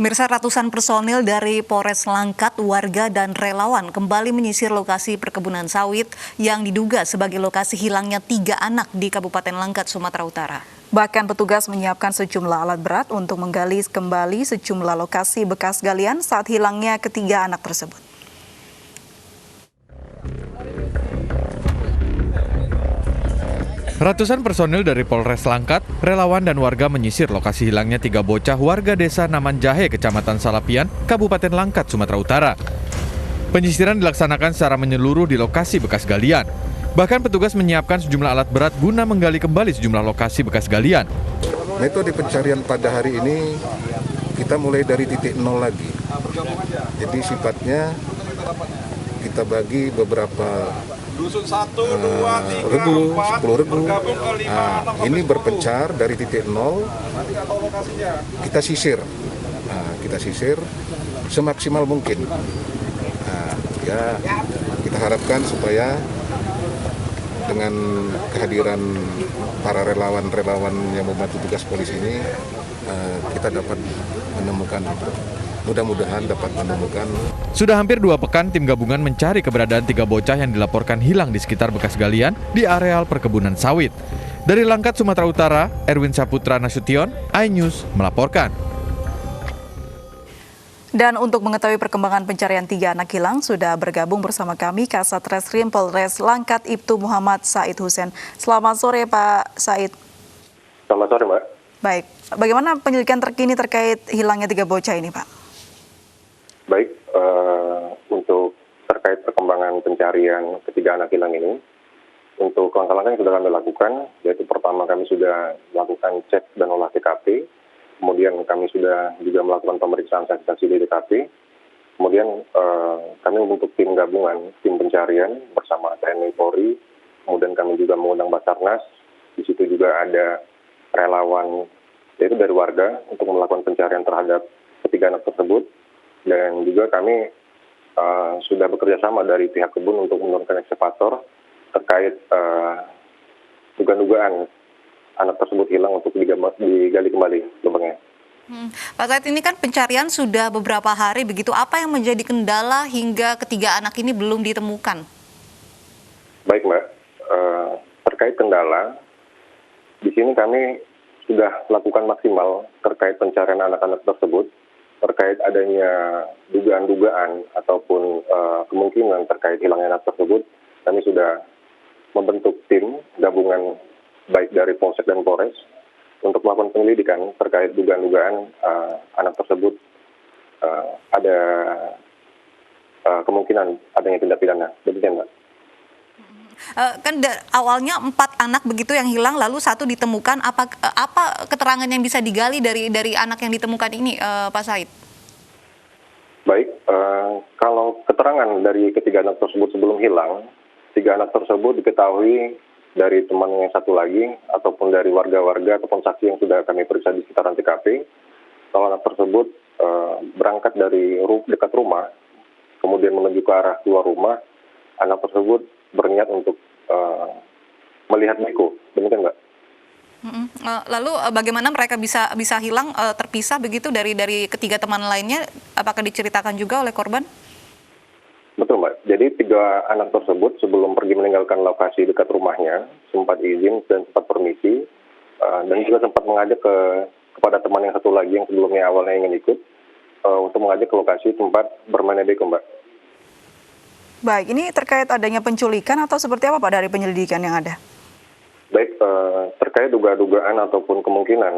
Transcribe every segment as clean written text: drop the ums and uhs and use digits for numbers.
Pemirsa, ratusan personil dari Polres Langkat, warga dan relawan kembali menyisir lokasi perkebunan sawit yang diduga sebagai lokasi hilangnya 3 anak di Kabupaten Langkat, Sumatera Utara. Bahkan petugas menyiapkan sejumlah alat berat untuk menggali kembali sejumlah lokasi bekas galian saat hilangnya ketiga anak tersebut. Ratusan personil dari Polres Langkat, relawan dan warga menyisir lokasi hilangnya 3 bocah warga desa Naman Jahe, Kecamatan Salapian, Kabupaten Langkat, Sumatera Utara. Penyisiran dilaksanakan secara menyeluruh di lokasi bekas galian. Bahkan petugas menyiapkan sejumlah alat berat guna menggali kembali sejumlah lokasi bekas galian. Metode pencarian pada hari ini kita mulai dari titik nol lagi. Jadi sifatnya kita bagi beberapa regu, 10 regu. Ini berpencar dari titik nol, kita sisir. Kita sisir semaksimal mungkin. Kita harapkan supaya dengan kehadiran para relawan-relawan yang membantu tugas polisi ini, kita dapat menemukan, mudah-mudahan dapat menemukan. Sudah hampir 2 pekan tim gabungan mencari keberadaan 3 bocah yang dilaporkan hilang di sekitar bekas galian di areal perkebunan sawit. Dari Langkat, Sumatera Utara, Erwin Saputra Nasution, iNews melaporkan. Dan untuk mengetahui perkembangan pencarian 3 anak hilang, sudah bergabung bersama kami Kasat Reskrim Polres Langkat Ibtu Muhammad Said Hussein. Selamat sore Pak Said. Selamat sore Mbak. Baik, bagaimana penyelidikan terkini terkait hilangnya 3 bocah ini Pak? Baik, untuk terkait perkembangan pencarian ketiga anak hilang ini, untuk langkah-langkah yang sudah kami lakukan, yaitu pertama kami sudah melakukan cek dan olah TKP, kemudian kami sudah juga melakukan pemeriksaan saksi-saksi di TKP, kemudian kami membentuk tim gabungan, tim pencarian bersama TNI Polri, kemudian kami juga mengundang Basarnas, di situ juga ada relawan, yaitu dari warga, untuk melakukan pencarian terhadap ketiga anak tersebut. Dan juga kami sudah bekerja sama dari pihak kebun untuk menurunkan ekskavator terkait dugaan-dugaan anak tersebut hilang untuk digali kembali lubangnya. Pak Said, ini kan pencarian sudah beberapa hari begitu. Apa yang menjadi kendala hingga ketiga anak ini belum ditemukan? Baik Mbak, terkait kendala, di sini kami sudah lakukan maksimal terkait pencarian anak-anak tersebut, terkait adanya dugaan-dugaan ataupun kemungkinan terkait hilangnya anak tersebut, kami sudah membentuk tim gabungan baik dari Polsek dan Polres untuk melakukan penyelidikan terkait dugaan-dugaan anak tersebut ada kemungkinan adanya tindak pidana. Demikian Mbak. Kan awalnya 4 anak begitu yang hilang, lalu 1 ditemukan. Apa keterangan yang bisa digali dari anak yang ditemukan ini, Pak Said? Baik, kalau keterangan dari ketiga anak tersebut sebelum hilang, 3 anak tersebut diketahui dari teman yang 1 lagi, ataupun dari warga-warga ataupun saksi yang sudah kami periksa di sekitaran TKP. Kalau anak tersebut berangkat dari dekat rumah, kemudian menuju ke arah keluar rumah, anak tersebut berniat untuk melihat beko. Demikian Mbak. Lalu bagaimana mereka bisa hilang terpisah begitu dari ketiga teman lainnya? Apakah diceritakan juga oleh korban? Betul Mbak. Jadi 3 anak tersebut sebelum pergi meninggalkan lokasi dekat rumahnya sempat izin dan sempat permisi dan juga sempat mengajak kepada teman yang 1 lagi yang sebelumnya awalnya ingin ikut untuk mengajak ke lokasi tempat bermain beko Mbak. Baik, ini terkait adanya penculikan atau seperti apa Pak dari penyelidikan yang ada? Baik, terkait dugaan ataupun kemungkinan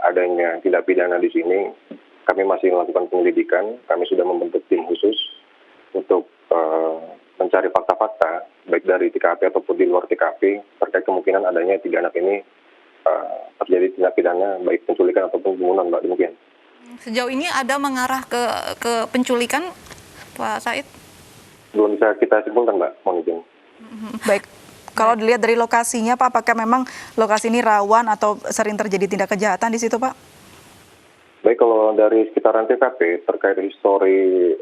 adanya tindak pidana di sini, kami masih melakukan penyelidikan. Kami sudah membentuk tim khusus untuk mencari fakta-fakta, baik dari TKP ataupun di luar TKP, terkait kemungkinan adanya 3 anak ini terjadi tindak pidana, baik penculikan ataupun pembunuhan, Mbak. Demikian. Sejauh ini ada mengarah ke penculikan, Pak Said? Belum bisa kita simpulkan, Mbak. Mohon izin. Baik. Kalau dilihat dari lokasinya, Pak, apakah memang lokasi ini rawan atau sering terjadi tindak kejahatan di situ, Pak? Baik, kalau dari sekitaran TKP terkait histori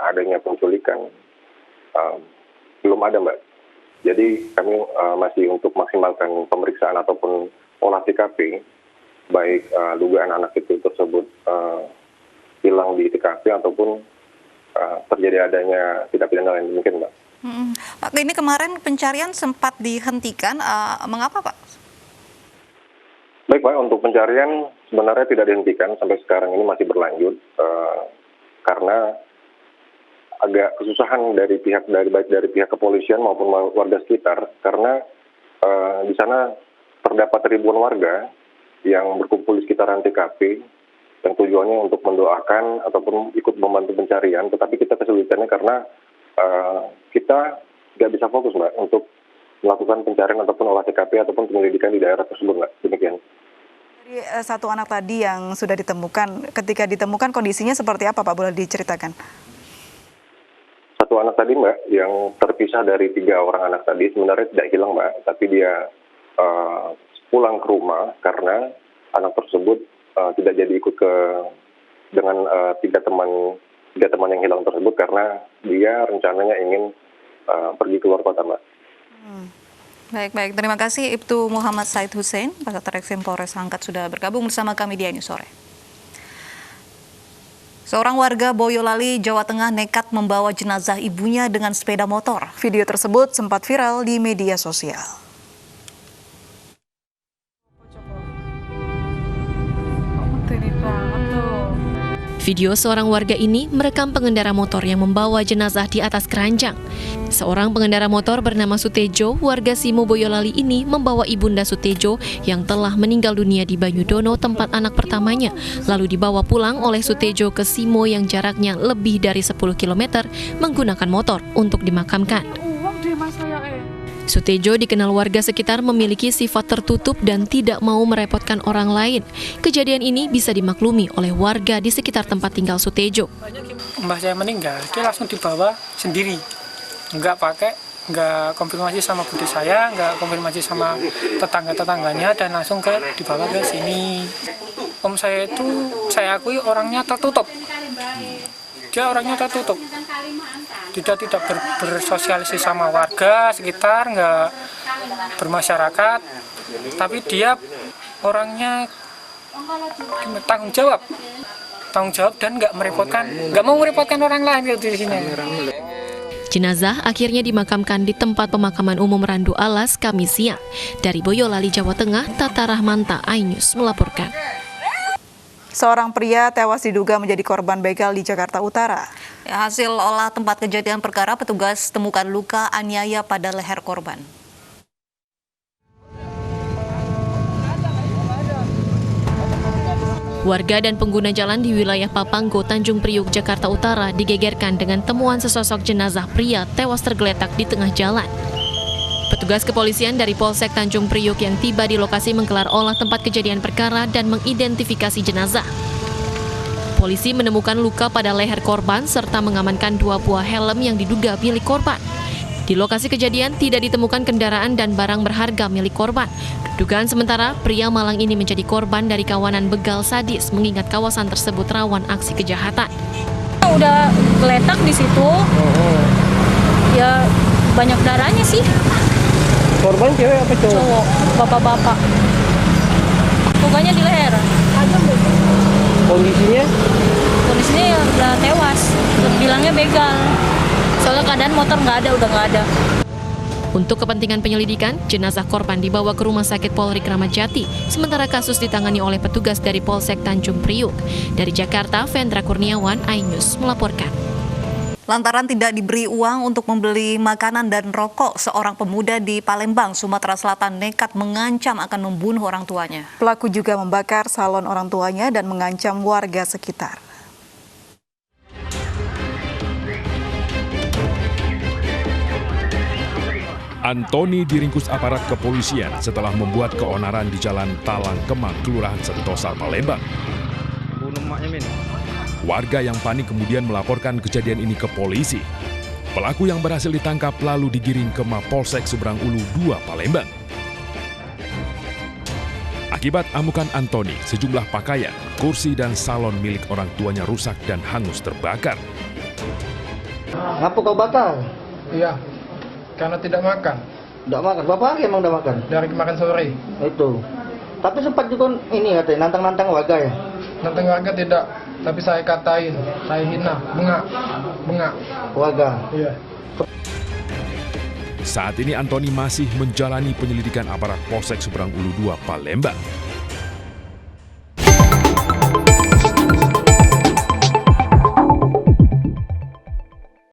adanya penculikan, belum ada, Mbak. Jadi kami masih untuk maksimalkan pemeriksaan ataupun olah TKP, baik dugaan anak itu tersebut hilang di TKP ataupun terjadi adanya tindak pidana lain, demikian Mbak. Pak, ini kemarin pencarian sempat dihentikan, mengapa Pak? Baik Pak, untuk pencarian sebenarnya tidak dihentikan, sampai sekarang ini masih berlanjut karena agak kesusahan baik dari pihak kepolisian maupun warga sekitar, karena di sana terdapat ribuan warga yang berkumpul di sekitaran TKP yang tujuannya untuk mendoakan ataupun ikut membantu pencarian, tetapi kita kesulitannya karena kita nggak bisa fokus Mbak untuk melakukan pencarian ataupun olah TKP ataupun penyelidikan di daerah tersebut Mbak, demikian. Dari satu anak tadi yang sudah ditemukan, ketika ditemukan kondisinya seperti apa Pak, boleh diceritakan? Satu anak tadi Mbak yang terpisah dari 3 orang anak tadi sebenarnya tidak hilang Mbak, tapi dia pulang ke rumah karena anak tersebut tidak jadi ikut dengan tiga teman yang hilang tersebut karena dia rencananya ingin pergi keluar kota Mbak. Baik. Terima kasih Ibtu Muhammad Said Hussein, Kasat Reskrim Polres Langkat sudah bergabung bersama kami di News Sore. Seorang warga Boyolali, Jawa Tengah nekat membawa jenazah ibunya dengan sepeda motor. Video tersebut sempat viral di media sosial. Video seorang warga ini merekam pengendara motor yang membawa jenazah di atas keranjang. Seorang pengendara motor bernama Sutejo, warga Simo Boyolali ini membawa ibunda Sutejo yang telah meninggal dunia di Banyudono, tempat anak pertamanya, lalu dibawa pulang oleh Sutejo ke Simo yang jaraknya lebih dari 10 km menggunakan motor untuk dimakamkan. Sutejo dikenal warga sekitar memiliki sifat tertutup dan tidak mau merepotkan orang lain. Kejadian ini bisa dimaklumi oleh warga di sekitar tempat tinggal Sutejo. Mbah saya meninggal, dia langsung dibawa sendiri. Nggak konfirmasi sama bude saya, nggak konfirmasi sama tetangga-tetangganya, dan langsung dibawa ke sini. Om saya itu, saya akui orangnya tertutup. Dia orangnya tertutup. Tidak bersosialisasi sama warga sekitar, nggak bermasyarakat, tapi dia orangnya tanggung jawab dan nggak mau merepotkan orang lain di sini. Jenazah akhirnya dimakamkan di tempat pemakaman umum Randu Alas Kamis siang. Dari Boyolali, Jawa Tengah, Tata Rahmanta, iNews melaporkan. Seorang pria tewas diduga menjadi korban begal di Jakarta Utara. Hasil olah tempat kejadian perkara, petugas temukan luka aniaya pada leher korban. Warga dan pengguna jalan di wilayah Papanggo, Tanjung Priuk, Jakarta Utara digegerkan dengan temuan sesosok jenazah pria tewas tergeletak di tengah jalan. Petugas kepolisian dari Polsek Tanjung Priuk yang tiba di lokasi menggelar olah tempat kejadian perkara dan mengidentifikasi jenazah. Polisi menemukan luka pada leher korban serta mengamankan 2 buah helm yang diduga milik korban. Di lokasi kejadian tidak ditemukan kendaraan dan barang berharga milik korban. Dugaan sementara, pria Malang ini menjadi korban dari kawanan begal sadis mengingat kawasan tersebut rawan aksi kejahatan. Udah geletak di situ, ya banyak darahnya sih. Korban cewek apa cowok? Cowok, bapak-bapak. Lukanya di leher. Kondisinya? Kondisinya ya udah tewas. Bilangnya begal. Soalnya keadaan motor udah nggak ada. Untuk kepentingan penyelidikan, jenazah korban dibawa ke Rumah Sakit Polri Kramat Jati, sementara kasus ditangani oleh petugas dari Polsek Tanjung Priuk. Dari Jakarta, Vendra Kurniawan, iNews melaporkan. Lantaran tidak diberi uang untuk membeli makanan dan rokok, seorang pemuda di Palembang, Sumatera Selatan nekat mengancam akan membunuh orang tuanya. Pelaku juga membakar salon orang tuanya dan mengancam warga sekitar. Antoni diringkus aparat kepolisian setelah membuat keonaran di Jalan Talang Kemang, Kelurahan Sentosa, Palembang. Warga yang panik kemudian melaporkan kejadian ini ke polisi. Pelaku yang berhasil ditangkap lalu digiring ke Mapolsek Seberang Ulu 2 Palembang. Akibat amukan Antoni, sejumlah pakaian, kursi dan salon milik orang tuanya rusak dan hangus terbakar. Ngapa kau bakar? Iya, karena tidak makan. Tidak makan? Berapa hari emang udah makan? Dari kemarin sore. Itu. Tapi sempat juga ini katanya, nantang-nantang warga ya? Nantang warga tidak. Tapi saya katain, saya hina, bengak. Warga. Iya. Saat ini Antoni masih menjalani penyelidikan aparat Polsek Seberang Ulu 2 Palembang.